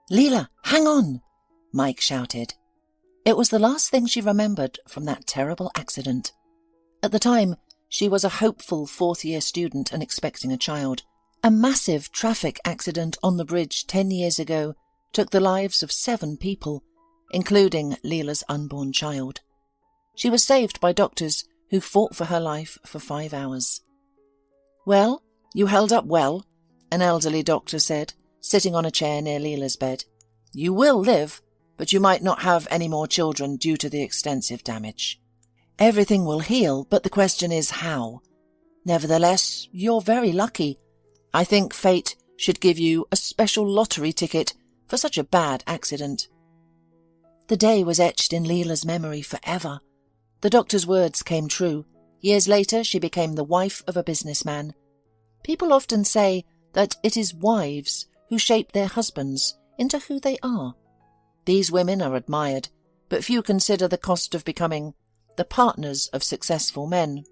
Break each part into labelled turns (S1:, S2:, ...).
S1: "Lila, hang on!" Mike shouted. It was the last thing she remembered from that terrible accident. At the time, she was a hopeful fourth-year student and expecting a child. A massive traffic accident on the bridge 10 years ago took the lives of 7 people, including Lila's unborn child. She was saved by doctors who fought for her life for 5 hours. "Well, you held up well," an elderly doctor said, sitting on a chair near Lila's bed. "You will live, but you might not have any more children due to the extensive damage. Everything will heal, but the question is how. Nevertheless, you're very lucky. I think fate should give you a special lottery ticket for such a bad accident." The day was etched in Lila's memory forever. The doctor's words came true. Years later, she became the wife of a businessman. People often say that it is wives who shape their husbands into who they are. These women are admired, but few consider the cost of becoming the partners of successful men.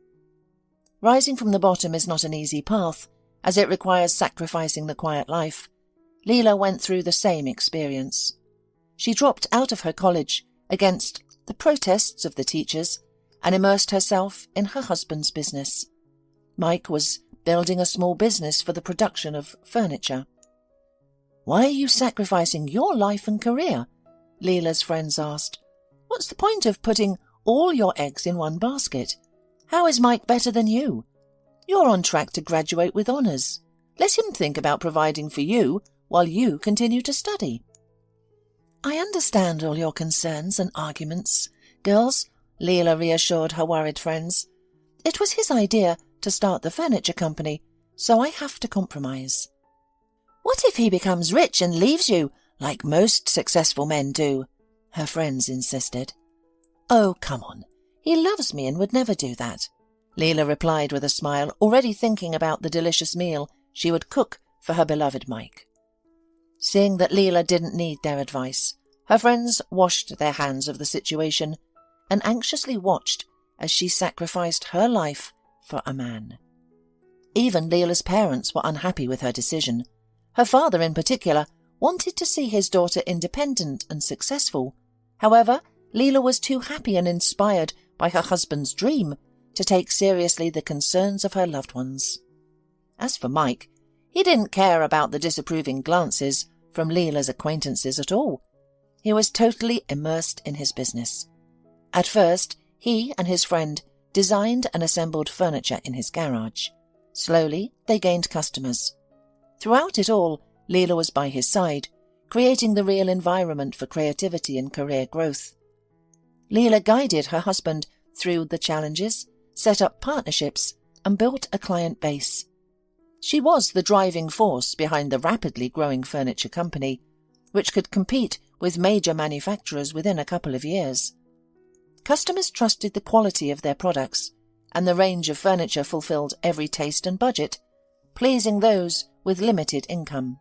S1: Rising from the bottom is not an easy path, as it requires sacrificing the quiet life. Lila went through the same experience. She dropped out of her college against the protests of the teachers and immersed herself in her husband's business. Mike was building a small business for the production of furniture. "Why are you sacrificing your life and career?" Lila's friends asked. "What's the point of putting all your eggs in one basket? How is Mike better than you? You're on track to graduate with honours. Let him think about providing for you while you continue to study." "I understand all your concerns and arguments, girls," Lila reassured her worried friends. "It was his idea to start the furniture company, so I have to compromise." "What if he becomes rich and leaves you, like most successful men do?" her friends insisted. "Oh, come on. He loves me and would never do that," Lila replied with a smile, already thinking about the delicious meal she would cook for her beloved Mike. Seeing that Lila didn't need their advice, her friends washed their hands of the situation and anxiously watched as she sacrificed her life for a man. Even Lila's parents were unhappy with her decision. Her father, in particular, wanted to see his daughter independent and successful. However, Lila was too happy and inspired by her husband's dream to take seriously the concerns of her loved ones. As for Mike, he didn't care about the disapproving glances from Lila's acquaintances at all. He was totally immersed in his business. At first, he and his friend designed and assembled furniture in his garage. Slowly, they gained customers. Throughout it all, Lila was by his side, creating the real environment for creativity and career growth. Lila guided her husband through the challenges, set up partnerships, and built a client base. She was the driving force behind the rapidly growing furniture company, which could compete with major manufacturers within a couple of years. Customers trusted the quality of their products, and the range of furniture fulfilled every taste and budget, pleasing those with limited income.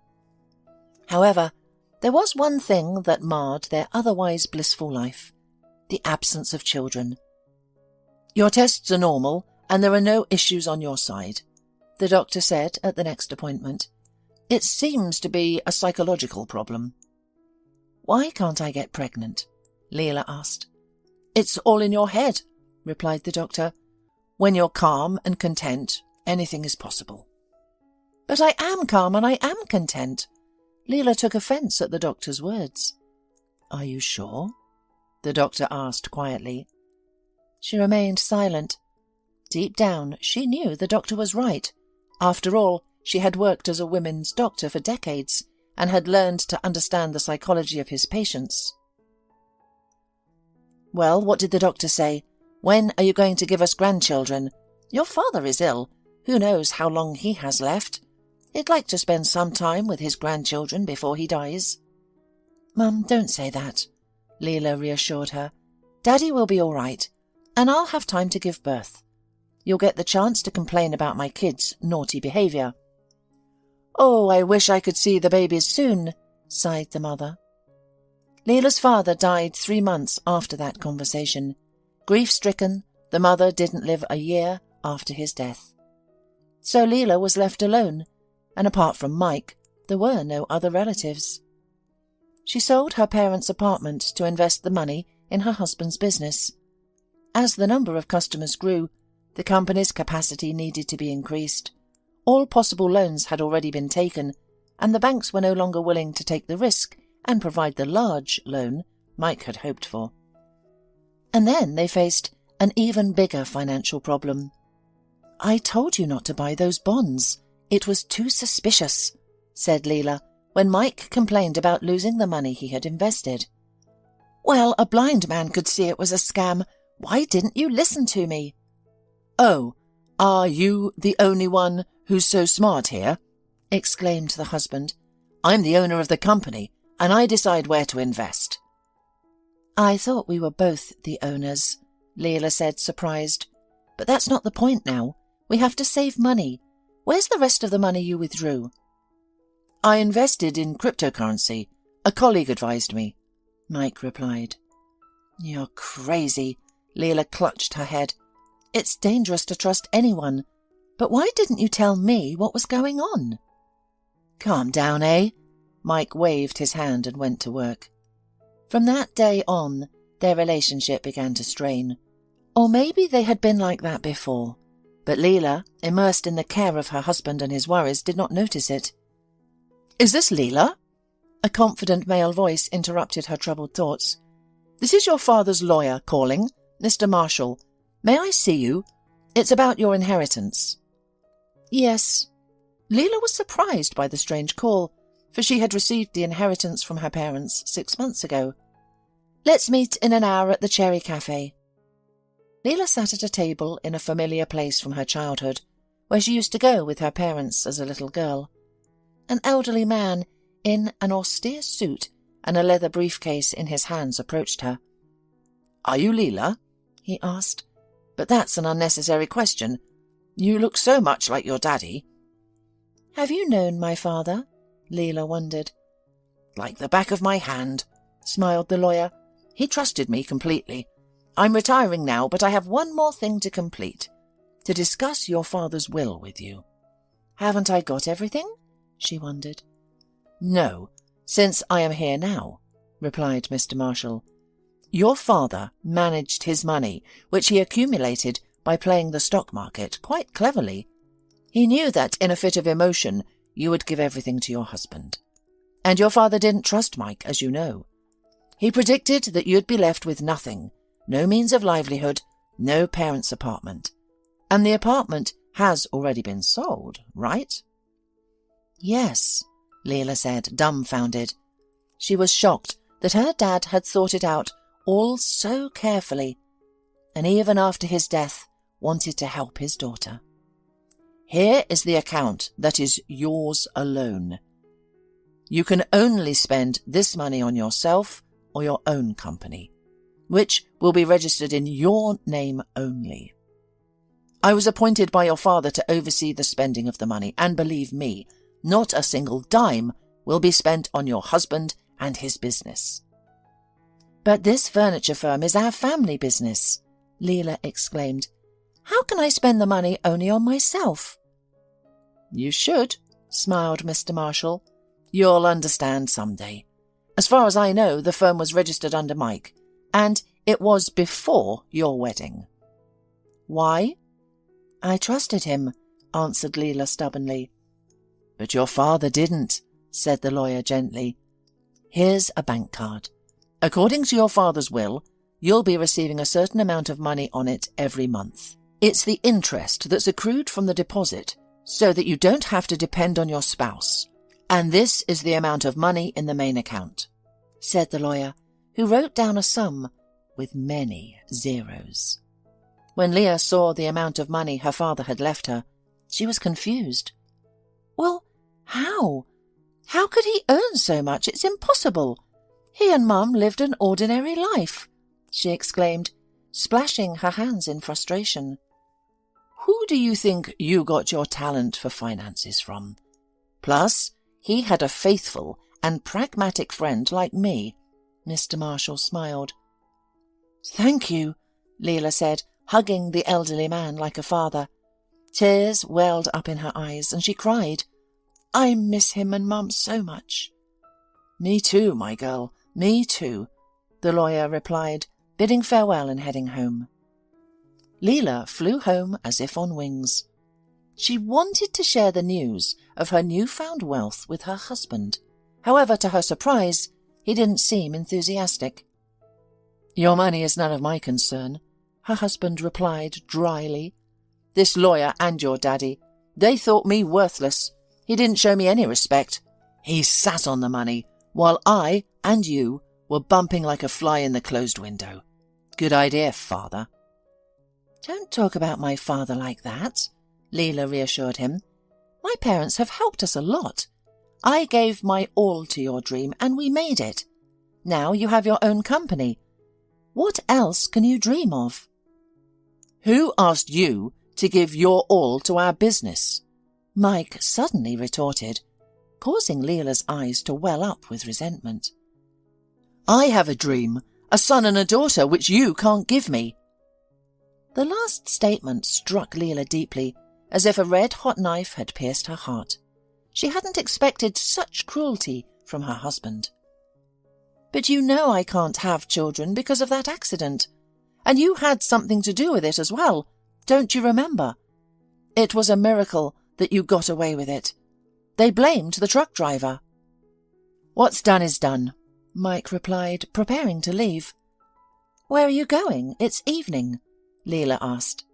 S1: However, there was one thing that marred their otherwise blissful life: the absence of children. "Your tests are normal, and there are no issues on your side," the doctor said at the next appointment. "It seems to be a psychological problem." "Why can't I get pregnant?" Lila asked. "It's all in your head," replied the doctor. "When you're calm and content, anything is possible." "But I am calm and I am content." Lila took offence at the doctor's words. "Are you sure?" the doctor asked quietly. She remained silent. Deep down, she knew the doctor was right. After all, she had worked as a women's doctor for decades and had learned to understand the psychology of his patients. "Well, what did the doctor say? When are you going to give us grandchildren? Your father is ill. Who knows how long he has left? He'd like to spend some time with his grandchildren before he dies." "Mum, don't say that," Lila reassured her. "Daddy will be all right, and I'll have time to give birth. You'll get the chance to complain about my kids' naughty behaviour." "Oh, I wish I could see the babies soon," sighed the mother. Lila's father died 3 months after that conversation. Grief-stricken, the mother didn't live a year after his death. So Lila was left alone, and apart from Mike, there were no other relatives. She sold her parents' apartment to invest the money in her husband's business. As the number of customers grew, the company's capacity needed to be increased. All possible loans had already been taken, and the banks were no longer willing to take the risk and provide the large loan Mike had hoped for. And then they faced an even bigger financial problem. "I told you not to buy those bonds. It was too suspicious," said Lila, when Mike complained about losing the money he had invested. "Well, a blind man could see it was a scam. Why didn't you listen to me?" "Oh, are you the only one who's so smart here?" exclaimed the husband. "I'm the owner of the company, and I decide where to invest." "I thought we were both the owners," Lila said, surprised. "But that's not the point now. We have to save money. Where's the rest of the money you withdrew?" "I invested in cryptocurrency. A colleague advised me," Mike replied. "You're crazy," Lila clutched her head. "It's dangerous to trust anyone. But why didn't you tell me what was going on?" "Calm down, eh?" Mike waved his hand and went to work. From that day on, their relationship began to strain. Or maybe they had been like that before. But Lila, immersed in the care of her husband and his worries, did not notice it. "Is this Lila?" A confident male voice interrupted her troubled thoughts. "This is your father's lawyer calling, Mr. Marshall. May I see you? It's about your inheritance." "Yes." Lila was surprised by the strange call, for she had received the inheritance from her parents 6 months ago. "Let's meet in an hour at the Cherry Cafe." Lila sat at a table in a familiar place from her childhood, where she used to go with her parents as a little girl. An elderly man in an austere suit and a leather briefcase in his hands approached her. "Are you Lila?" he asked. "But that's an unnecessary question. You look so much like your daddy." "Have you known my father?" Lila wondered. "Like the back of my hand," smiled the lawyer. "He trusted me completely. I'm retiring now, but I have one more thing to complete. To discuss your father's will with you." "Haven't I got everything?" she wondered. "No, since I am here now," replied Mr. Marshall. "Your father managed his money, which he accumulated by playing the stock market, quite cleverly. He knew that in a fit of emotion you would give everything to your husband. And your father didn't trust Mike, as you know. He predicted that you'd be left with nothing, no means of livelihood, no parents' apartment. And the apartment has already been sold, right?" "Yes," Lila said, dumbfounded. She was shocked that her dad had thought it out all so carefully, and even after his death wanted to help his daughter. "Here is the account that is yours alone. You can only spend this money on yourself or your own company, which will be registered in your name only. I was appointed by your father to oversee the spending of the money, and believe me, not a single dime will be spent on your husband and his business." "But this furniture firm is our family business," Lila exclaimed. "How can I spend the money only on myself?" "You should," smiled Mr. Marshall. "You'll understand someday. As far as I know, the firm was registered under Mike, and it was before your wedding." "Why?" "I trusted him," answered Lila stubbornly. "But your father didn't," said the lawyer gently. "Here's a bank card. According to your father's will, you'll be receiving a certain amount of money on it every month. It's the interest that's accrued from the deposit, so that you don't have to depend on your spouse. And this is the amount of money in the main account," said the lawyer, who wrote down a sum with many zeros. When Leah saw the amount of money her father had left her, she was confused. "Well, how? How could he earn so much? It's impossible. He and Mum lived an ordinary life," she exclaimed, splashing her hands in frustration. "Who do you think you got your talent for finances from? Plus, he had a faithful and pragmatic friend like me," Mr. Marshall smiled. "Thank you," Lila said, hugging the elderly man like a father. Tears welled up in her eyes, and she cried. "I miss him and Mum so much." Me too, my girl, me too, the lawyer replied, bidding farewell and heading home. Lila flew home as if on wings. She wanted to share the news of her newfound wealth with her husband. However, to her surprise, he didn't seem enthusiastic. "Your money is none of my concern," her husband replied dryly. "This lawyer and your daddy, they thought me worthless. He didn't show me any respect. He sat on the money, while I and you were bumping like a fly in the closed window. Good idea, father." "Don't talk about my father like that," Lila reassured him. "My parents have helped us a lot. I gave my all to your dream and we made it. Now you have your own company. What else can you dream of?" "Who asked you to give your all to our business?" Mike suddenly retorted, causing Lila's eyes to well up with resentment. "I have a dream, a son and a daughter which you can't give me." The last statement struck Lila deeply, as if a red-hot knife had pierced her heart. She hadn't expected such cruelty from her husband. "But you know I can't have children because of that accident. And you had something to do with it as well, don't you remember? It was a miracle that you got away with it. They blamed the truck driver." "What's done is done," Mike replied, preparing to leave. "Where are you going? It's evening," Lila asked.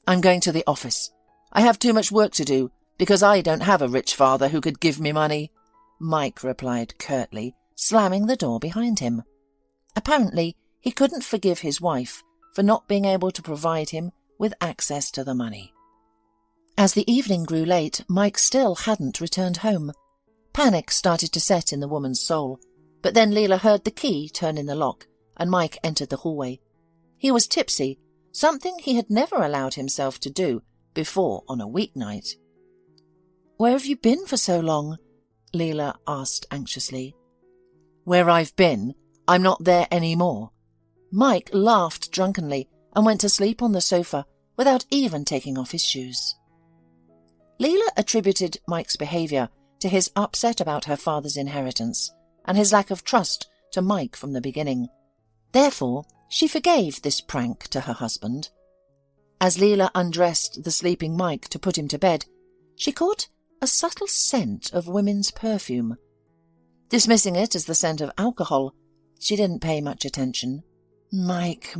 S1: "I'm going to the office. I have too much work to do, because I don't have a rich father who could give me money," Mike replied curtly, slamming the door behind him. Apparently, he couldn't forgive his wife for not being able to provide him with access to the money. As the evening grew late, Mike still hadn't returned home. Panic started to set in the woman's soul, but then Lila heard the key turn in the lock, and Mike entered the hallway. He was tipsy, something he had never allowed himself to do before on a weeknight. "Where have you been for so long?" Lila asked anxiously. "Where I've been, I'm not there anymore." Mike laughed drunkenly and went to sleep on the sofa without even taking off his shoes. Lila attributed Mike's behaviour to his upset about her father's inheritance and his lack of trust to Mike from the beginning. Therefore, she forgave this prank to her husband. As Lila undressed the sleeping Mike to put him to bed, she caught a subtle scent of women's perfume. Dismissing it as the scent of alcohol, she didn't pay much attention. "Mike,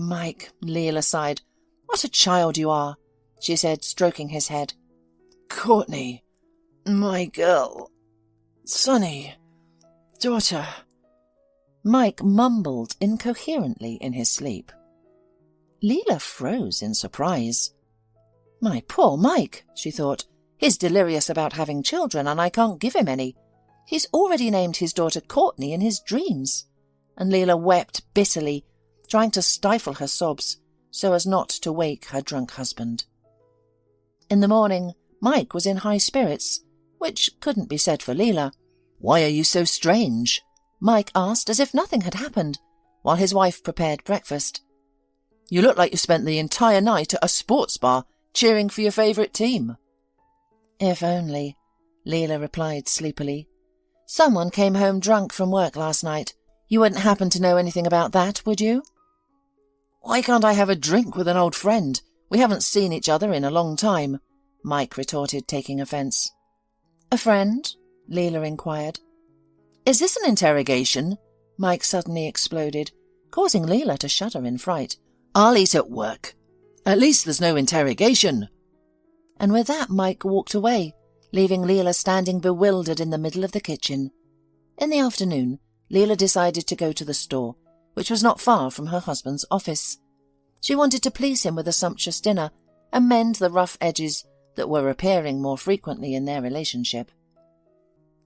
S1: Lila sighed. "What a child you are," she said, stroking his head. "Courtney, my girl, Sonny, daughter." Mike mumbled incoherently in his sleep. Lila froze in surprise. "My poor Mike," she thought. "He's delirious about having children, and I can't give him any. He's already named his daughter Courtney in his dreams." And Lila wept bitterly, trying to stifle her sobs so as not to wake her drunk husband. In the morning, Mike was in high spirits, which couldn't be said for Lila. "Why are you so strange?" Mike asked, as if nothing had happened, while his wife prepared breakfast. "You look like you spent the entire night at a sports bar cheering for your favourite team." "If only," Lila replied sleepily. "Someone came home drunk from work last night. You wouldn't happen to know anything about that, would you?" "Why can't I have a drink with an old friend? We haven't seen each other in a long time," Mike retorted, taking offence. "A friend?" Lila inquired. "Is this an interrogation?" Mike suddenly exploded, causing Lila to shudder in fright. "I'll eat at work. At least there's no interrogation." And with that Mike walked away, leaving Lila standing bewildered in the middle of the kitchen. In the afternoon, Lila decided to go to the store, which was not far from her husband's office. She wanted to please him with a sumptuous dinner and mend the rough edges that were appearing more frequently in their relationship.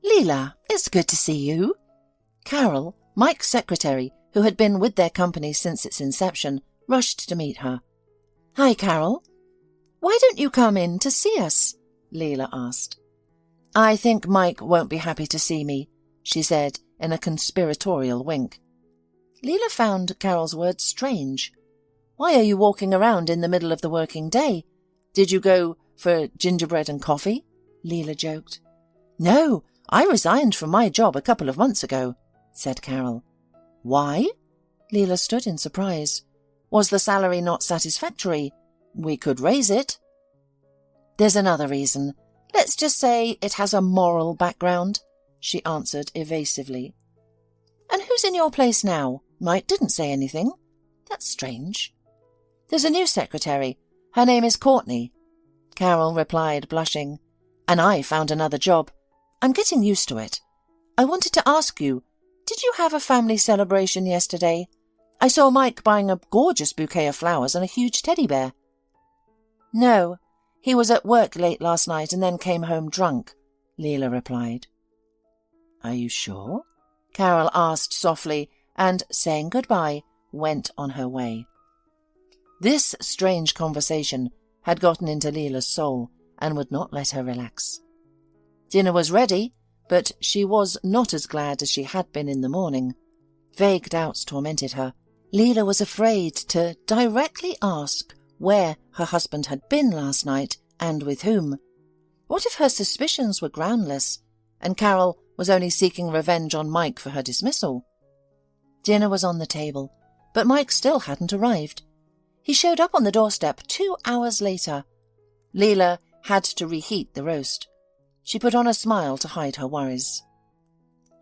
S1: "Lila, it's good to see you." Carol, Mike's secretary, who had been with their company since its inception, rushed to meet her. "Hi, Carol. Why don't you come in to see us?" Lila asked. "I think Mike won't be happy to see me," she said in a conspiratorial wink. Lila found Carol's words strange. "Why are you walking around in the middle of the working day? Did you go for gingerbread and coffee?" Lila joked. "No, I resigned from my job a couple of months ago." said Carol. Why? Lila stood in surprise. Was the salary not satisfactory? We could raise it. There's another reason. Let's just say it has a moral background, she answered evasively. And who's in your place now? Mike didn't say anything. That's strange. There's a new secretary. Her name is Courtney. Carol replied, blushing. And I found another job. I'm getting used to it. I wanted to ask you, did you have a family celebration yesterday? I saw Mike buying a gorgeous bouquet of flowers and a huge teddy bear. No, he was at work late last night and then came home drunk, Lila replied. Are you sure? Carol asked softly and, saying goodbye, went on her way. This strange conversation had gotten into Lila's soul and would not let her relax. Dinner was ready, but she was not as glad as she had been in the morning. Vague doubts tormented her. Lila was afraid to directly ask where her husband had been last night and with whom. What if her suspicions were groundless, and Carol was only seeking revenge on Mike for her dismissal? Dinner was on the table, but Mike still hadn't arrived. He showed up on the doorstep 2 hours later. Lila had to reheat the roast. She put on a smile to hide her worries.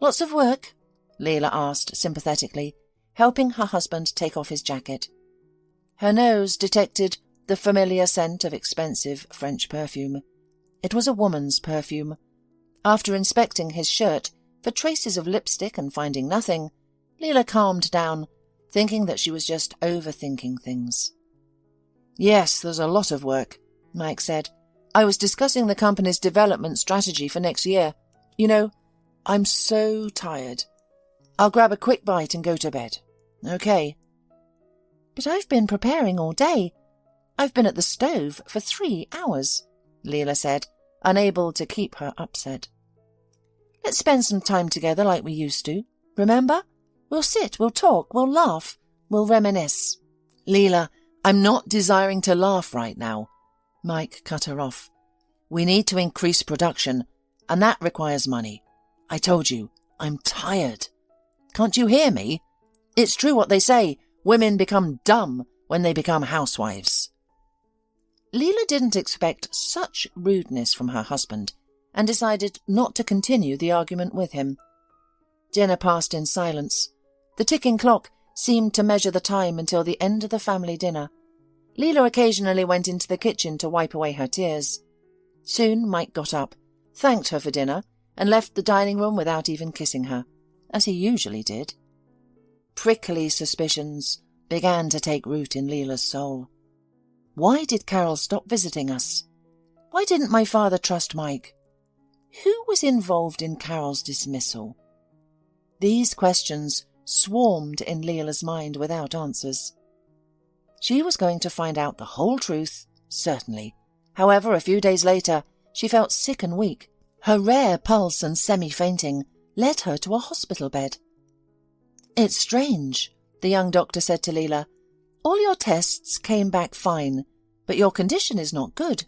S1: Lots of work? Lila asked sympathetically, helping her husband take off his jacket. Her nose detected the familiar scent of expensive French perfume. It was a woman's perfume. After inspecting his shirt for traces of lipstick and finding nothing, Lila calmed down, thinking that she was just overthinking things. Yes, there's a lot of work, Mike said. I was discussing the company's development strategy for next year. You know, I'm so tired. I'll grab a quick bite and go to bed. Okay. But I've been preparing all day. I've been at the stove for 3 hours, Lila said, unable to keep her upset. Let's spend some time together like we used to. Remember? We'll sit, we'll talk, we'll laugh, we'll reminisce. Lila, I'm not desiring to laugh right now. Mike cut her off. We need to increase production, and that requires money. I told you, I'm tired. Can't you hear me? It's true what they say, women become dumb when they become housewives. Lila didn't expect such rudeness from her husband and decided not to continue the argument with him. Dinner passed in silence. The ticking clock seemed to measure the time until the end of the family dinner. Lila occasionally went into the kitchen to wipe away her tears. Soon Mike got up, thanked her for dinner, and left the dining room without even kissing her, as he usually did. Prickly suspicions began to take root in Lila's soul. Why did Carol stop visiting us? Why didn't my father trust Mike? Who was involved in Carol's dismissal? These questions swarmed in Lila's mind without answers. She was going to find out the whole truth, certainly. However, a few days later, she felt sick and weak. Her rare pulse and semi-fainting led her to a hospital bed. It's strange, the young doctor said to Lila. All your tests came back fine, but your condition is not good.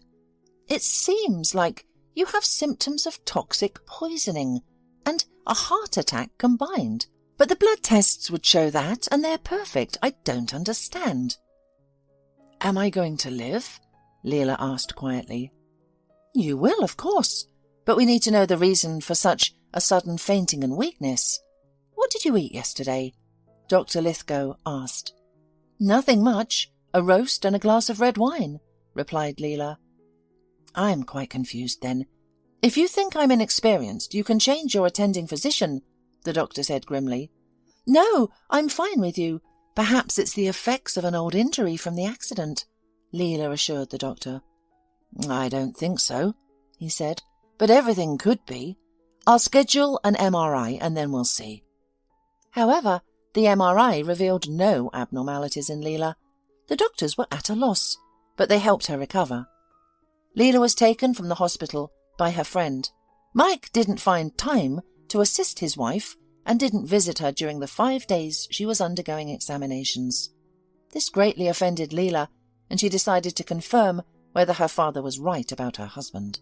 S1: It seems like you have symptoms of toxic poisoning and a heart attack combined. But the blood tests would show that, and they're perfect. I don't understand. Am I going to live? Lila asked quietly. You will, of course, but we need to know the reason for such a sudden fainting and weakness. What did you eat yesterday? Dr. Lithgow asked. Nothing much. A roast and a glass of red wine, replied Lila. I'm quite confused then. If you think I'm inexperienced, you can change your attending physician, the doctor said grimly. No, I'm fine with you. Perhaps it's the effects of an old injury from the accident, Lila assured the doctor. I don't think so, he said, but everything could be. I'll schedule an MRI and then we'll see. However, the MRI revealed no abnormalities in Lila. The doctors were at a loss, but they helped her recover. Lila was taken from the hospital by her friend. Mike didn't find time to assist his wife and didn't visit her during the 5 days she was undergoing examinations. This greatly offended Lila, and she decided to confirm whether her father was right about her husband.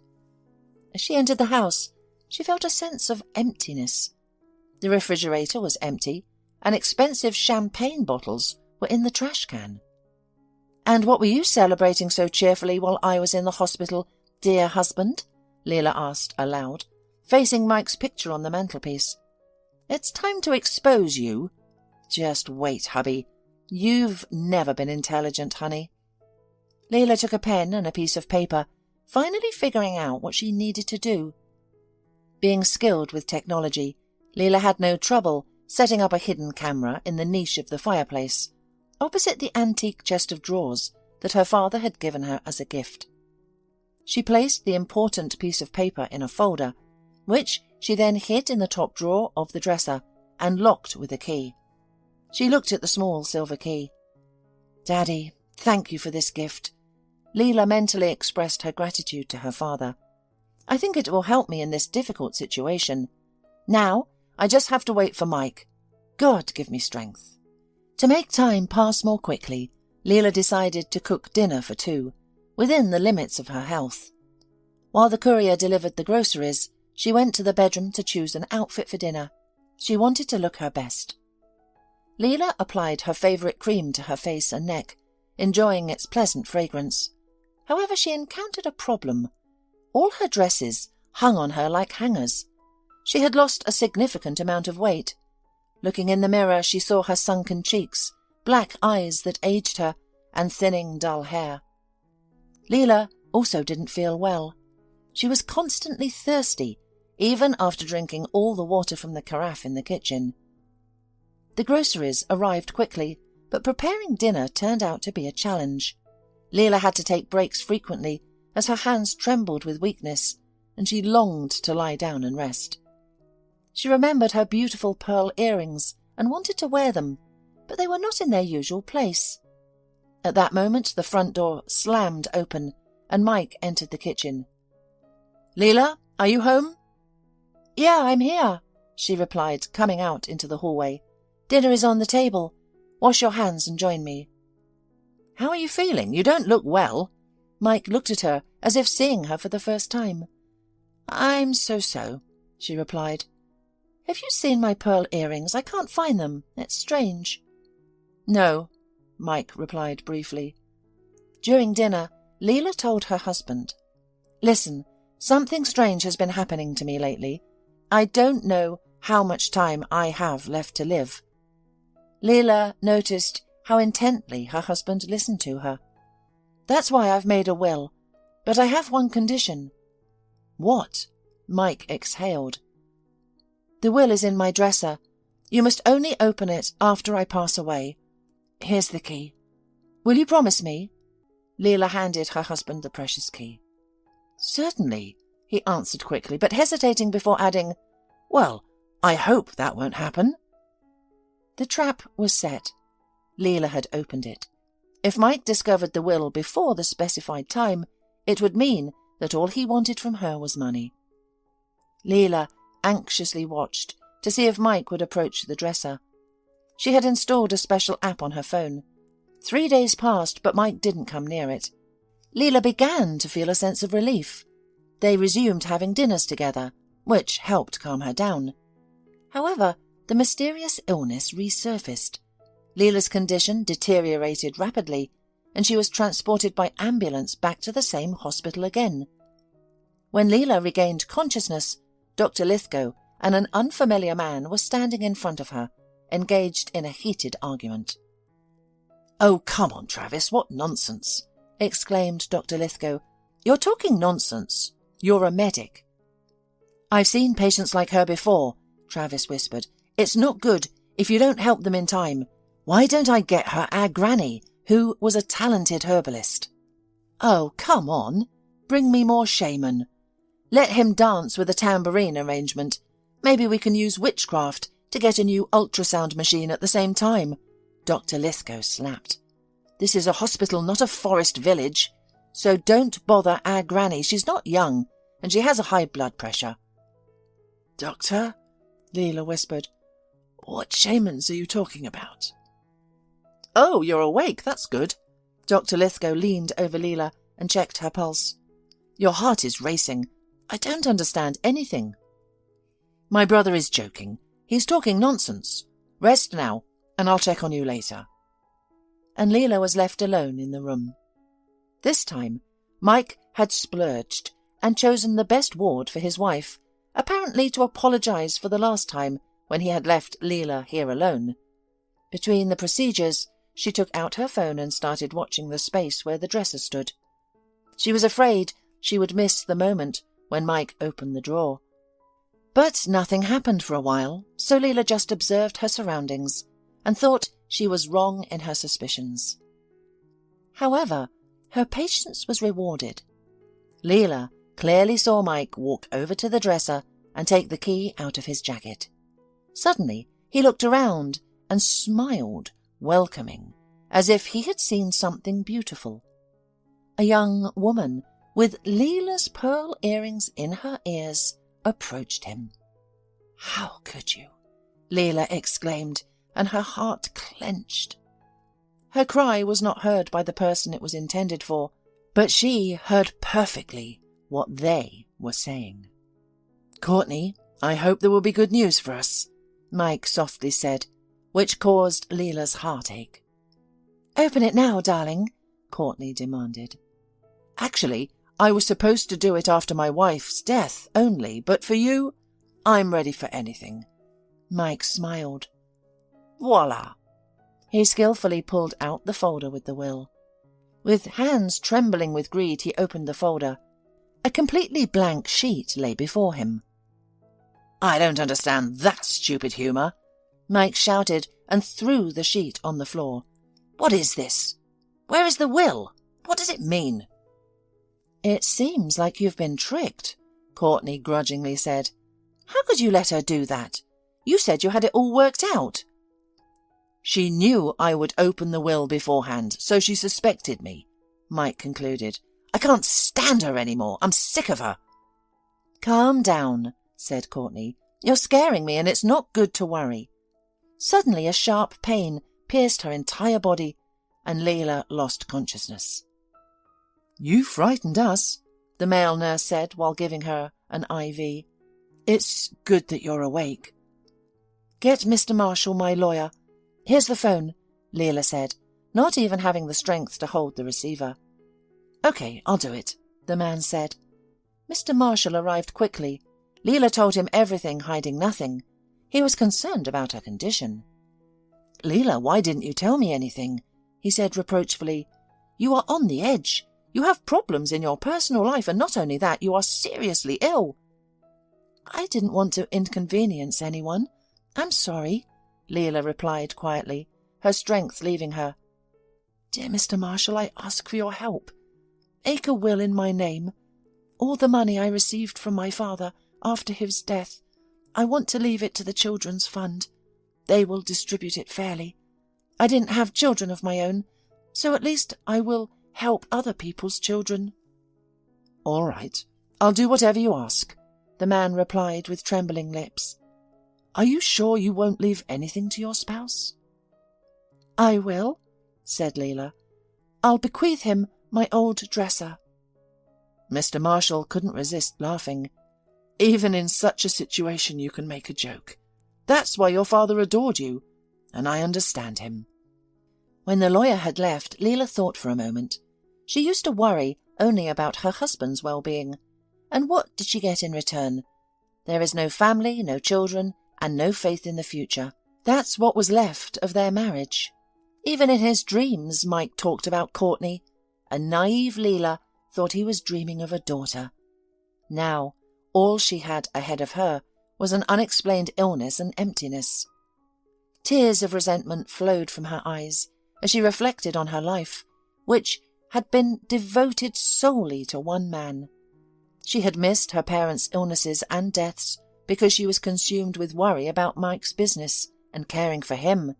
S1: As she entered the house, she felt a sense of emptiness. The refrigerator was empty, and expensive champagne bottles were in the trash can. "And what were you celebrating so cheerfully while I was in the hospital, dear husband?" Lila asked aloud, facing Mike's picture on the mantelpiece. "It's time to expose you." "Just wait, hubby. You've never been intelligent, honey." Lila took a pen and a piece of paper, finally figuring out what she needed to do. Being skilled with technology, Lila had no trouble setting up a hidden camera in the niche of the fireplace, opposite the antique chest of drawers that her father had given her as a gift. She placed the important piece of paper in a folder, which she then hid in the top drawer of the dresser and locked with a key. She looked at the small silver key. "Daddy, thank you for this gift." Lila mentally expressed her gratitude to her father. "I think it will help me in this difficult situation. Now, I just have to wait for Mike. God give me strength." To make time pass more quickly, Lila decided to cook dinner for two, within the limits of her health. While the courier delivered the groceries, she went to the bedroom to choose an outfit for dinner. She wanted to look her best. Lila applied her favourite cream to her face and neck, enjoying its pleasant fragrance. However, she encountered a problem. All her dresses hung on her like hangers. She had lost a significant amount of weight. Looking in the mirror, she saw her sunken cheeks, black eyes that aged her, and thinning, dull hair. Lila also didn't feel well. She was constantly thirsty, even after drinking all the water from the carafe in the kitchen. The groceries arrived quickly, but preparing dinner turned out to be a challenge. Lila had to take breaks frequently as her hands trembled with weakness, and she longed to lie down and rest. She remembered her beautiful pearl earrings and wanted to wear them, but they were not in their usual place. At that moment, the front door slammed open, and Mike entered the kitchen. "Lila, are you home?" "Yeah, I'm here," she replied, coming out into the hallway. "Dinner is on the table. Wash your hands and join me." "How are you feeling? You don't look well." Mike looked at her as if seeing her for the first time. "I'm so-so," she replied. "Have you seen my pearl earrings? I can't find them. It's strange." "No," Mike replied briefly. During dinner, Lila told her husband, "Listen, something strange has been happening to me lately. I don't know how much time I have left to live." Lila noticed how intently her husband listened to her. "That's why I've made a will, but I have one condition." "What?" Mike exhaled. "The will is in my dresser. You must only open it after I pass away. Here's the key. Will you promise me?" Lila handed her husband the precious key. "Certainly," he answered quickly, but hesitating before adding, "Well, I hope that won't happen." The trap was set. Lila had opened it. If Mike discovered the will before the specified time, it would mean that all he wanted from her was money. Lila anxiously watched to see if Mike would approach the dresser. She had installed a special app on her phone. 3 days passed, but Mike didn't come near it. Lila began to feel a sense of relief. They resumed having dinners together, which helped calm her down. However, the mysterious illness resurfaced. Lila's condition deteriorated rapidly, and she was transported by ambulance back to the same hospital again. When Lila regained consciousness, Dr. Lithgow and an unfamiliar man were standing in front of her, engaged in a heated argument. "Oh, come on, Travis, what nonsense!" exclaimed Dr. Lithgow. "You're talking nonsense. You're a medic." "I've seen patients like her before," Travis whispered. "It's not good if you don't help them in time. Why don't I get her our granny, who was a talented herbalist?" "Oh, come on. Bring me more shaman. Let him dance with a tambourine arrangement. Maybe we can use witchcraft to get a new ultrasound machine at the same time," Dr. Lithgow snapped. "This is a hospital, not a forest village. So don't bother our granny. She's not young, and she has a high blood pressure." "Doctor," Lila whispered, "what shamans are you talking about?" "Oh, you're awake. That's good." Dr. Lithgow leaned over Lila and checked her pulse. "Your heart is racing. I don't understand anything." "My brother is joking. He's talking nonsense. Rest now, and I'll check on you later." And Lila was left alone in the room. This time, Mike had splurged and chosen the best ward for his wife, apparently to apologize for the last time when he had left Lila here alone. Between the procedures, she took out her phone and started watching the space where the dresser stood. She was afraid she would miss the moment when Mike opened the drawer. But nothing happened for a while, so Lila just observed her surroundings and thought she was wrong in her suspicions. However, her patience was rewarded. Lila clearly saw Mike walk over to the dresser and take the key out of his jacket. Suddenly, he looked around and smiled, welcoming, as if he had seen something beautiful. A young woman with Lila's pearl earrings in her ears approached him. "How could you?" Lila exclaimed, and her heart clenched. Her cry was not heard by the person it was intended for, but she heard perfectly what they were saying. "Courtney, I hope there will be good news for us," Mike softly said, which caused Lila's heartache. "Open it now, darling," Courtney demanded. "Actually, I was supposed to do it after my wife's death only, but for you, I'm ready for anything." Mike smiled. Voila! He skillfully pulled out the folder with the will. With hands trembling with greed, he opened the folder. A completely blank sheet lay before him. "I don't understand that stupid humour," Mike shouted and threw the sheet on the floor. "What is this? Where is the will? What does it mean?" "It seems like you've been tricked," Courtney grudgingly said. "How could you let her do that? You said you had it all worked out." "She knew I would open the will beforehand, so she suspected me," Mike concluded. "I can't stand her anymore. I'm sick of her." "Calm down," said Courtney. "You're scaring me, and it's not good to worry." Suddenly a sharp pain pierced her entire body, and Lila lost consciousness. "You frightened us," the male nurse said while giving her an IV. "It's good that you're awake." "Get Mr. Marshall, my lawyer. Here's the phone," Lila said, not even having the strength to hold the receiver. "Okay, I'll do it," the man said. Mr. Marshall arrived quickly. Lila told him everything, hiding nothing. He was concerned about her condition. "Lila, why didn't you tell me anything?" he said reproachfully. "You are on the edge. You have problems in your personal life, and not only that, you are seriously ill." "I didn't want to inconvenience anyone. I'm sorry," Lila replied quietly, her strength leaving her. "Dear Mr. Marshall, I ask for your help. Make a will in my name. All the money I received from my father after his death, I want to leave it to the Children's Fund. They will distribute it fairly. I didn't have children of my own, so at least I will help other people's children." "All right, I'll do whatever you ask," the man replied with trembling lips. "Are you sure you won't leave anything to your spouse?" "I will," said Lila. "I'll bequeath him my old dresser." Mr. Marshall couldn't resist laughing. "Even in such a situation you can make a joke. That's why your father adored you, and I understand him." When the lawyer had left, Lila thought for a moment. She used to worry only about her husband's well-being. And what did she get in return? There is no family, no children, and no faith in the future. That's what was left of their marriage. Even in his dreams, Mike talked about Courtney. A naive Lila thought he was dreaming of a daughter. Now, all she had ahead of her was an unexplained illness and emptiness. Tears of resentment flowed from her eyes as she reflected on her life, which had been devoted solely to one man. She had missed her parents' illnesses and deaths because she was consumed with worry about Mike's business and caring for him.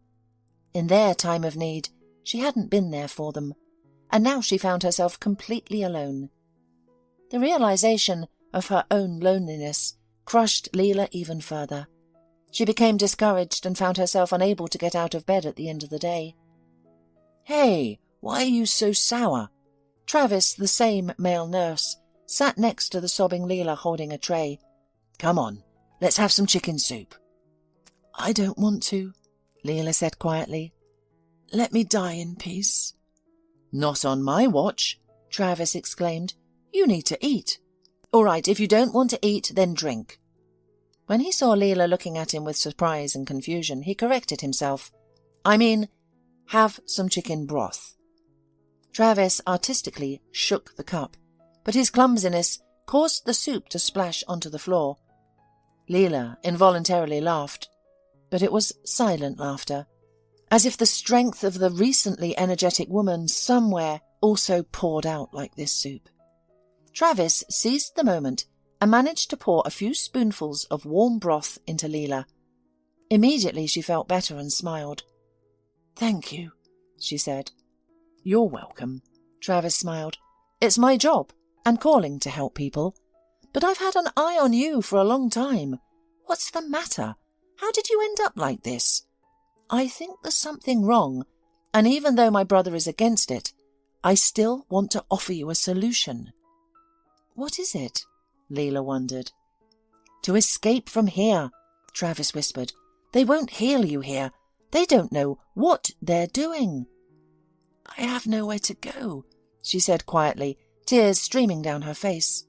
S1: In their time of need, she hadn't been there for them, and now she found herself completely alone. The realization of her own loneliness crushed Lila even further. She became discouraged and found herself unable to get out of bed at the end of the day. "Hey, why are you so sour?" Travis, the same male nurse, sat next to the sobbing Lila holding a tray. "Come on, let's have some chicken soup." I don't want to, Lila said quietly. Let me die in peace. Not on my watch, Travis exclaimed. You need to eat. All right, if you don't want to eat, then drink. When he saw Lila looking at him with surprise and confusion, he corrected himself. I mean, have some chicken broth. Travis artistically shook the cup, but his clumsiness caused the soup to splash onto the floor. Lila involuntarily laughed, but it was silent laughter, as if the strength of the recently energetic woman somewhere also poured out like this soup. Travis seized the moment and managed to pour a few spoonfuls of warm broth into Lila. Immediately she felt better and smiled. Thank you, she said. You're welcome, Travis smiled. It's my job and calling to help people. But I've had an eye on you for a long time. What's the matter? How did you end up like this? I think there's something wrong, and even though my brother is against it, I still want to offer you a solution. What is it? Lila wondered. To escape from here, Travis whispered. They won't heal you here. They don't know what they're doing. I have nowhere to go, she said quietly, tears streaming down her face.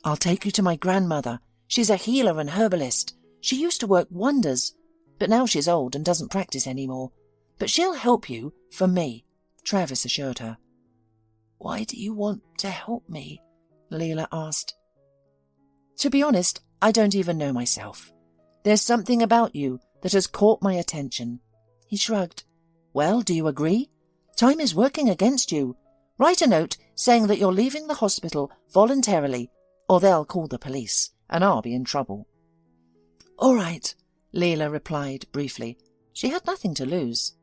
S1: I'll take you to my grandmother. She's a healer and herbalist. She used to work wonders, but now she's old and doesn't practice anymore. But she'll help you for me, Travis assured her. Why do you want to help me? Lila asked. To be honest, I don't even know myself. There's something about you that has caught my attention. He shrugged. Well, do you agree? Time is working against you. Write a note saying that you're leaving the hospital voluntarily, or they'll call the police, and I'll be in trouble. All right, Lila replied briefly. She had nothing to lose.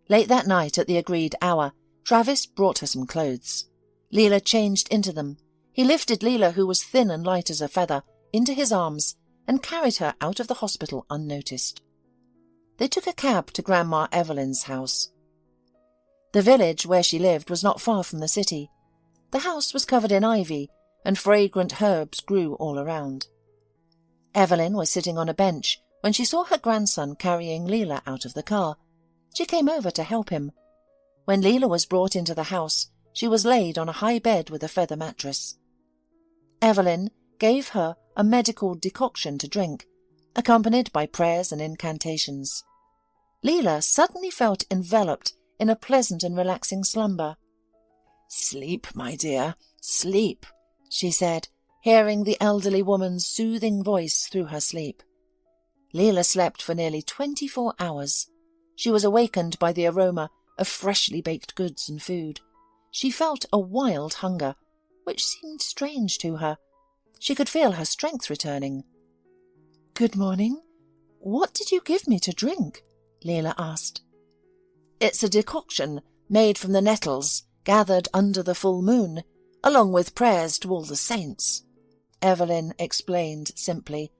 S1: Late that night, at the agreed hour, Travis brought her some clothes. Lila changed into them. He lifted Lila, who was thin and light as a feather, into his arms and carried her out of the hospital unnoticed. They took a cab to Grandma Evelyn's house. The village where she lived was not far from the city. The house was covered in ivy, and fragrant herbs grew all around. Evelyn was sitting on a bench when she saw her grandson carrying Lila out of the car. She came over to help him. When Lila was brought into the house, she was laid on a high bed with a feather mattress. Evelyn gave her a medical decoction to drink, accompanied by prayers and incantations. Lila suddenly felt enveloped in a pleasant and relaxing slumber. Sleep, my dear, sleep, she said, hearing the elderly woman's soothing voice through her sleep. Lila slept for nearly 24 hours. She was awakened by the aroma of freshly baked goods and food. She felt a wild hunger, which seemed strange to her. She could feel her strength returning. Good morning. What did you give me to drink? Lila asked. It's a decoction made from the nettles gathered under the full moon, along with prayers to all the saints, Evelyn explained simply.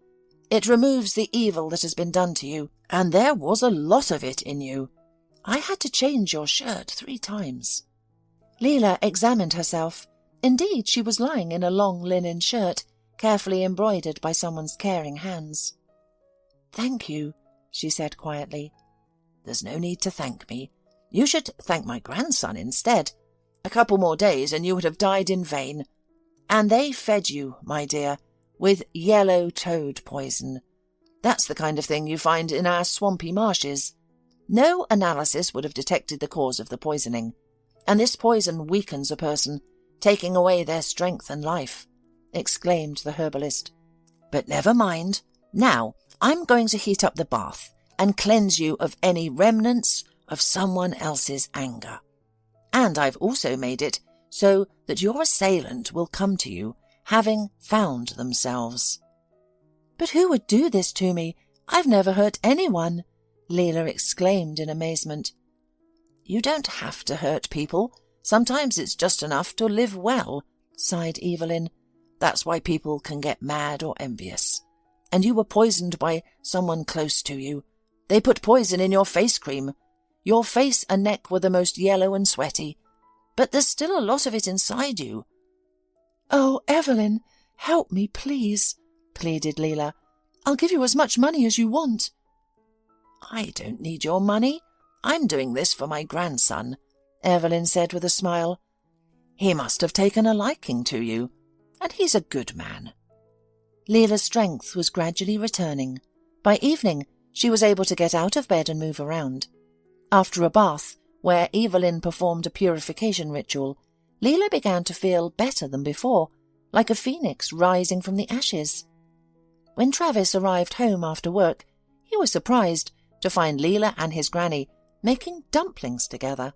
S1: It removes the evil that has been done to you, and there was a lot of it in you. I had to change your shirt 3 times. Lila examined herself. Indeed, she was lying in a long linen shirt, carefully embroidered by someone's caring hands. Thank you, she said quietly. There's no need to thank me. You should thank my grandson instead. A couple more days and you would have died in vain. And they fed you, my dear, with yellow toad poison. That's the kind of thing you find in our swampy marshes. No analysis would have detected the cause of the poisoning, and this poison weakens a person, taking away their strength and life, exclaimed the herbalist. But never mind. Now, I'm going to heat up the bath and cleanse you of any remnants of someone else's anger. And I've also made it so that your assailant will come to you, having found themselves. But who would do this to me? I've never hurt anyone, Lila exclaimed in amazement. You don't have to hurt people. Sometimes it's just enough to live well, sighed Evelyn. That's why people can get mad or envious. And you were poisoned by someone close to you. They put poison in your face cream. Your face and neck were the most yellow and sweaty. But there's still a lot of it inside you. Oh, Evelyn, help me, please, pleaded Lila. I'll give you as much money as you want. I don't need your money. I'm doing this for my grandson, Evelyn said with a smile. He must have taken a liking to you, and he's a good man. Lila's strength was gradually returning. By evening, she was able to get out of bed and move around. After a bath, where Evelyn performed a purification ritual, Lila began to feel better than before, like a phoenix rising from the ashes. When Travis arrived home after work, he was surprised to find Lila and his granny making dumplings together.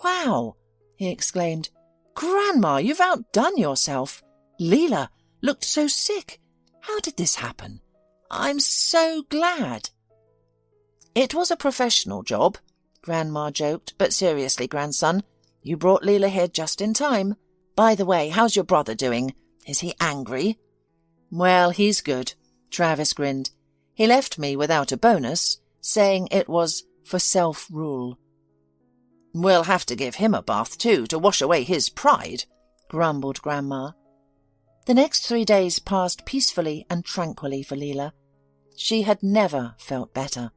S1: "Wow!" he exclaimed. "Grandma, you've outdone yourself. Lila looked so sick. How did this happen? I'm so glad." "It was a professional job," Grandma joked, "but seriously, grandson, you brought Lila here just in time. By the way, how's your brother doing? Is he angry?" "Well, he's good," Travis grinned. "He left me without a bonus, saying it was for self-rule." "We'll have to give him a bath too to wash away his pride," grumbled Grandma. The next 3 days passed peacefully and tranquilly for Lila. She had never felt better.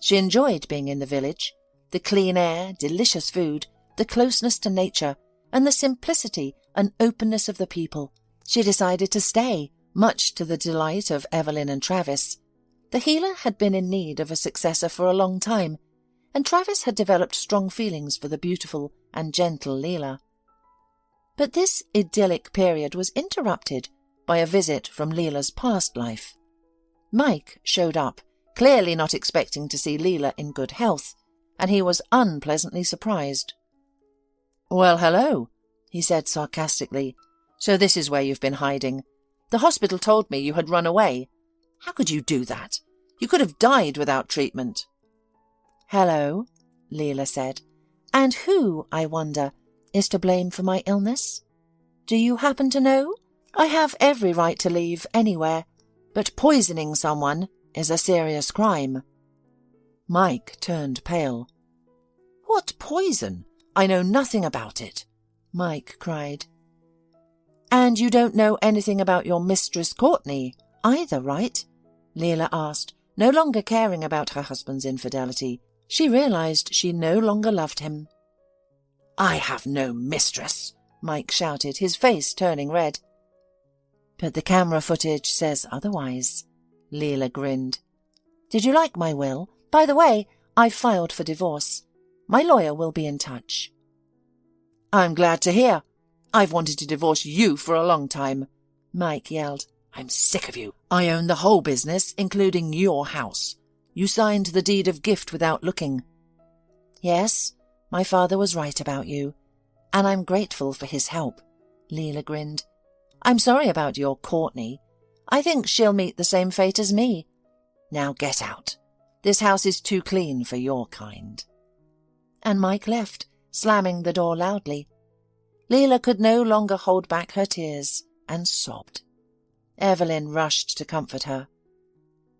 S1: She enjoyed being in the village, the clean air, delicious food, the closeness to nature, and the simplicity and openness of the people. She decided to stay, much to the delight of Evelyn and Travis. The healer had been in need of a successor for a long time, and Travis had developed strong feelings for the beautiful and gentle Lila. But this idyllic period was interrupted by a visit from Lila's past life. Mike showed up, clearly not expecting to see Lila in good health, and he was unpleasantly surprised. "Well, hello," he said sarcastically. "So this is where you've been hiding. The hospital told me you had run away. How could you do that? You could have died without treatment." "Hello," Lila said. "And who, I wonder, is to blame for my illness? Do you happen to know? I have every right to leave anywhere, but poisoning someone is a serious crime." Mike turned pale. "What poison? I know nothing about it," Mike cried. "And you don't know anything about your mistress Courtney either, right?" Lila asked, no longer caring about her husband's infidelity. She realized she no longer loved him. "I have no mistress," Mike shouted, his face turning red. "But the camera footage says otherwise," Lila grinned. "Did you like my will? By the way, I filed for divorce. My lawyer will be in touch." "I'm glad to hear. I've wanted to divorce you for a long time," Mike yelled. "I'm sick of you. I own the whole business, including your house. You signed the deed of gift without looking." "Yes, my father was right about you, and I'm grateful for his help," Lila grinned. "I'm sorry about your Courtney. I think she'll meet the same fate as me. Now get out. This house is too clean for your kind." And Mike left, slamming the door loudly. Lila could no longer hold back her tears and sobbed. Evelyn rushed to comfort her.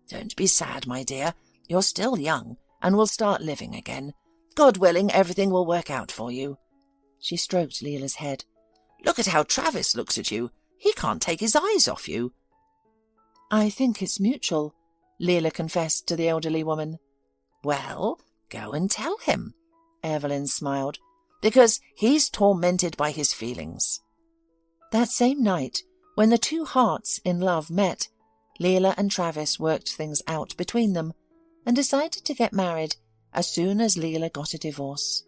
S1: "Don't be sad, my dear. You're still young and will start living again. God willing, everything will work out for you." She stroked Lila's head. "Look at how Travis looks at you. He can't take his eyes off you." "I think it's mutual," Lila confessed to the elderly woman. "Well, go and tell him," Evelyn smiled, "because he's tormented by his feelings." That same night, when the two hearts in love met, Lila and Travis worked things out between them and decided to get married as soon as Lila got a divorce.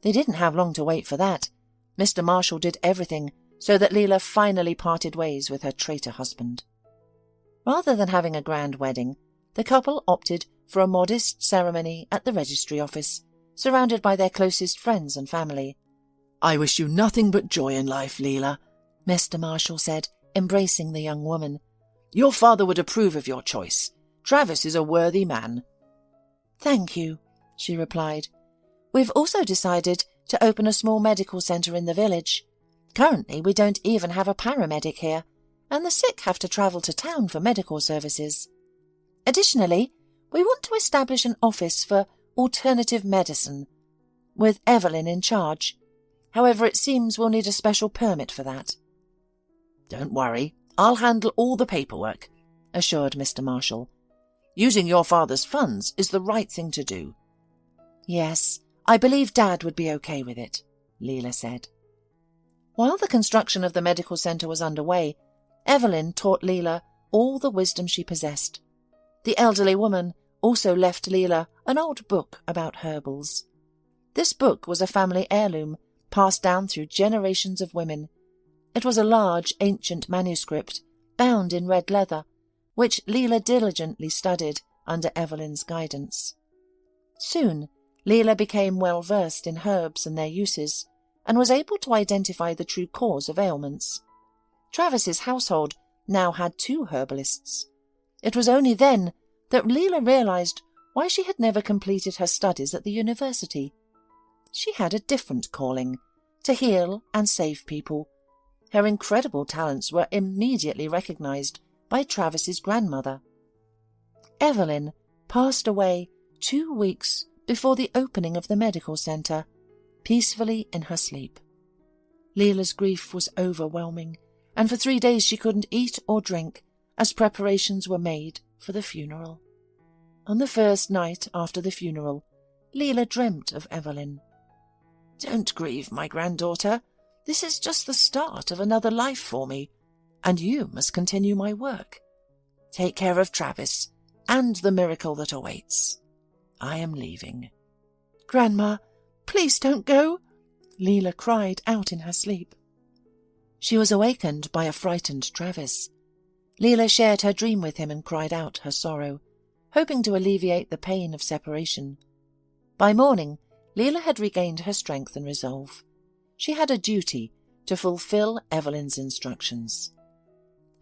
S1: They didn't have long to wait for that. Mr. Marshall did everything so that Lila finally parted ways with her traitor husband. Rather than having a grand wedding, the couple opted for a modest ceremony at the registry office, surrounded by their closest friends and family. "I wish you nothing but joy in life, Lila," Mr. Marshall said, embracing the young woman. "Your father would approve of your choice. Travis is a worthy man." "Thank you," she replied. "We've also decided to open a small medical centre in the village. Currently, we don't even have a paramedic here, and the sick have to travel to town for medical services. Additionally, we want to establish an office for alternative medicine, with Evelyn in charge. However, it seems we'll need a special permit for that." "Don't worry, I'll handle all the paperwork," assured Mr. Marshall. Using your father's funds is the right thing to do." "Yes, I believe Dad would be okay with it," Lila said. While the construction of the medical centre was underway, Evelyn taught Lila all the wisdom she possessed. The elderly woman also left Lila an old book about herbals. This book was a family heirloom passed down through generations of women. It was a large, ancient manuscript, bound in red leather, which Lila diligently studied under Evelyn's guidance. Soon, Lila became well versed in herbs and their uses, and was able to identify the true cause of ailments. Travis's household now had 2 herbalists. It was only then that Lila realized why she had never completed her studies at the university. She had a different calling, to heal and save people. Her incredible talents were immediately recognized by Travis's grandmother. Evelyn passed away 2 weeks before the opening of the medical centre, peacefully in her sleep. Lila's grief was overwhelming, and for 3 days she couldn't eat or drink as preparations were made for the funeral. On the first night after the funeral, Lila dreamt of Evelyn. "Don't grieve, my granddaughter. This is just the start of another life for me, and you must continue my work. Take care of Travis and the miracle that awaits. I am leaving." "Grandma, please don't go," Lila cried out in her sleep. She was awakened by a frightened Travis. Lila shared her dream with him and cried out her sorrow, hoping to alleviate the pain of separation. By morning, Lila had regained her strength and resolve. She had a duty to fulfill Evelyn's instructions.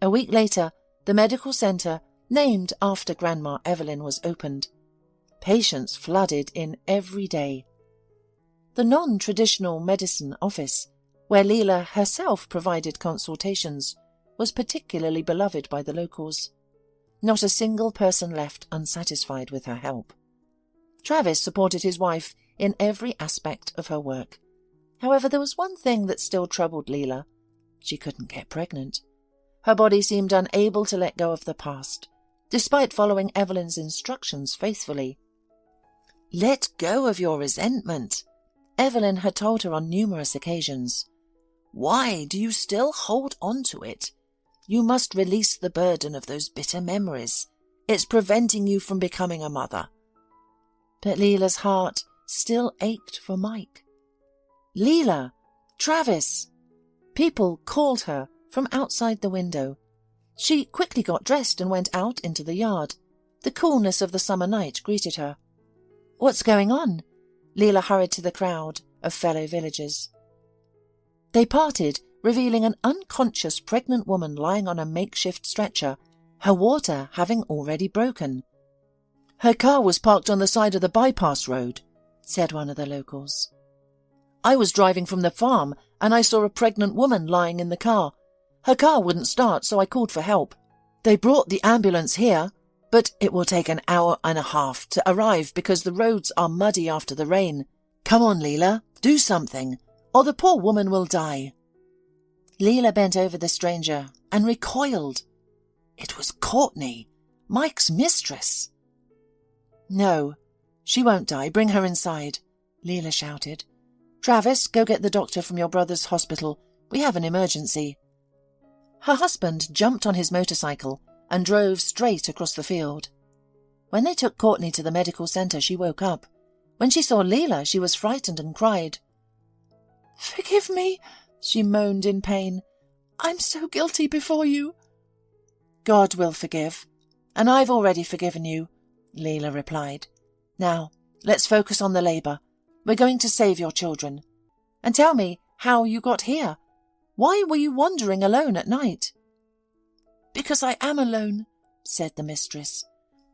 S1: A week later, the medical centre, named after Grandma Evelyn, was opened. Patients flooded in every day. The non-traditional medicine office, where Lila herself provided consultations, was particularly beloved by the locals. Not a single person left unsatisfied with her help. Travis supported his wife in every aspect of her work. However, there was one thing that still troubled Lila. She couldn't get pregnant. Her body seemed unable to let go of the past, despite following Evelyn's instructions faithfully. "Let go of your resentment," Evelyn had told her on numerous occasions. "Why do you still hold on to it? You must release the burden of those bitter memories. It's preventing you from becoming a mother." But Lila's heart still ached for Mike. "Lila! Travis!" People called her from outside the window. She quickly got dressed and went out into the yard. The coolness of the summer night greeted her. "What's going on?" Lila hurried to the crowd of fellow villagers. They parted, revealing an unconscious pregnant woman lying on a makeshift stretcher, her water having already broken. "Her car was parked on the side of the bypass road," said one of the locals. "I was driving from the farm and I saw a pregnant woman lying in the car. Her car wouldn't start, so I called for help. They brought the ambulance here, but it will take an hour and a half to arrive because the roads are muddy after the rain. Come on, Lila, do something, or the poor woman will die." Lila bent over the stranger and recoiled. It was Courtney, Mike's mistress. "No, she won't die. Bring her inside," Lila shouted. "Travis, go get the doctor from your brother's hospital. We have an emergency." Her husband jumped on his motorcycle and drove straight across the field. When they took Courtney to the medical centre, she woke up. When she saw Lila, she was frightened and cried. "Forgive me," she moaned in pain. "I'm so guilty before you." "God will forgive, and I've already forgiven you," Lila replied. "Now, let's focus on the labour. We're going to save your children. And tell me how you got here. Why were you wandering alone at night?" "Because I am alone," said the mistress.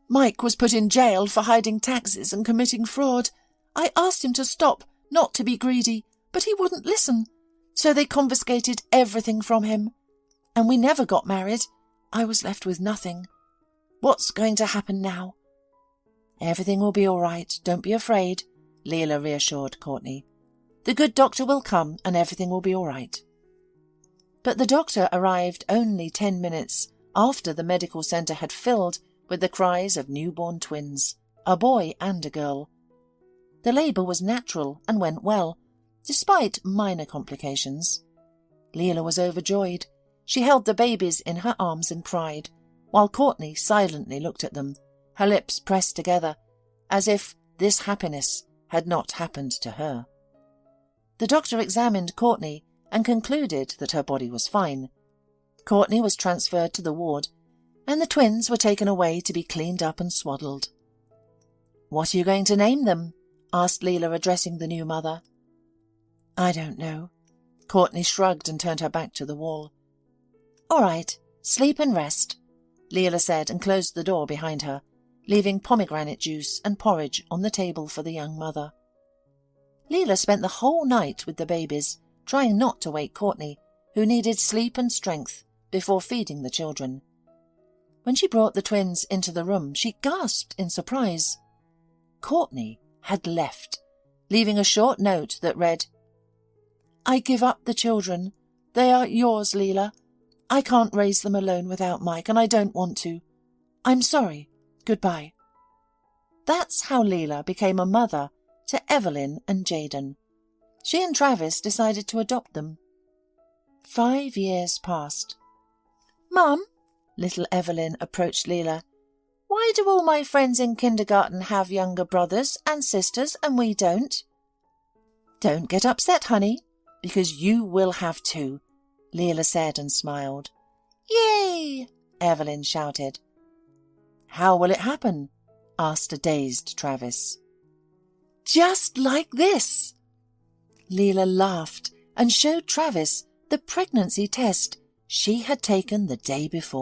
S1: "Mike was put in jail for hiding taxes and committing fraud. I asked him to stop, not to be greedy, but he wouldn't listen. So they confiscated everything from him. And we never got married. I was left with nothing. What's going to happen now?" "Everything will be all right. Don't be afraid," Lila reassured Courtney. "The good doctor will come and everything will be all right." But the doctor arrived only 10 minutes after the medical centre had filled with the cries of newborn twins, a boy and a girl. The labour was natural and went well, despite minor complications. Lila was overjoyed. She held the babies in her arms and cried, while Courtney silently looked at them, her lips pressed together, as if this happiness had not happened to her. The doctor examined Courtney and concluded that her body was fine. Courtney was transferred to the ward, and the twins were taken away to be cleaned up and swaddled. "What are you going to name them?" asked Lila, addressing the new mother. "I don't know." Courtney shrugged and turned her back to the wall. "All right, sleep and rest," Lila said, and closed the door behind her, leaving pomegranate juice and porridge on the table for the young mother. Lila spent the whole night with the babies, trying not to wake Courtney, who needed sleep and strength, before feeding the children. When she brought the twins into the room, she gasped in surprise. Courtney had left, leaving a short note that read, "I give up the children. They are yours, Lila. I can't raise them alone without Mike, and I don't want to. I'm sorry. Goodbye." That's how Lila became a mother to Evelyn and Jaden. She and Travis decided to adopt them. 5 years passed. "Mum," little Evelyn approached Lila, "why do all my friends in kindergarten have younger brothers and sisters and we don't?" "Don't get upset, honey, because you will have two," Lila said and smiled. "Yay!" Evelyn shouted. "How will it happen?" asked a dazed Travis. "Just like this." Lila laughed and showed Travis the pregnancy test she had taken the day before.